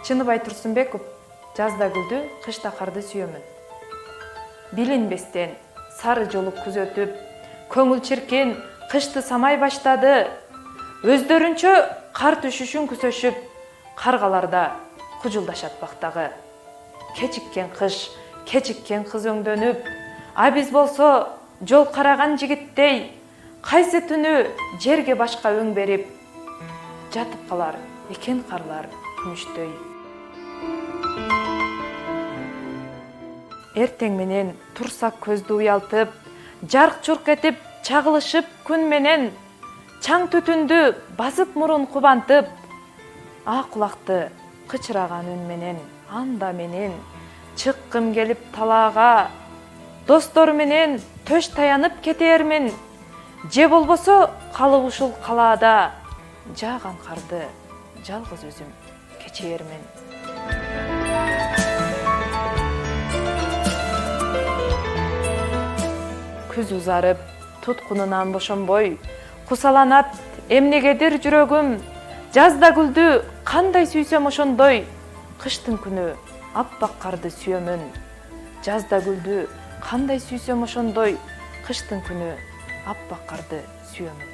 Чыныбай Турсунбеков жазда гүлдү, кышта карды сүйөмүн. Билинбестен сары жолу күзөтүп, көңүл чиркин кышты самай баштады. Өздөрүнчө кар түшүшүн күзөшүп, каргаларда кужулдашат бактагы. Кечиккен кыш, кечиккен кыз өңдөнүп, а биз болсо жол караган жигиттей, кайсы түнү жерге башка өң берип, жатып калар экен карлар күмүштөй. Эртең менен турсак көздү уялтып, жарк-журк этип чагылышып күн менен, чаң түтүндү басып мурун кубантып, а кулакты кычыраган үн менен, анда менен чыккым келип талаага, достор менен төш таянып кетермин, же болбосо калып ушул калаада, жааган карды жалгыз өзүм кечээрмин. Күз узарып, туткунунан бошонбой, кусаланат эмнегедир жүрөгүм, жазда гүлдү кандай сүйсөм ошондой, кыштын күнү аппак карды сүйөмүн. Жазда гүлдү кандай сүйсөм ошондой, кыштын күнү аппак карды сүйөмүн.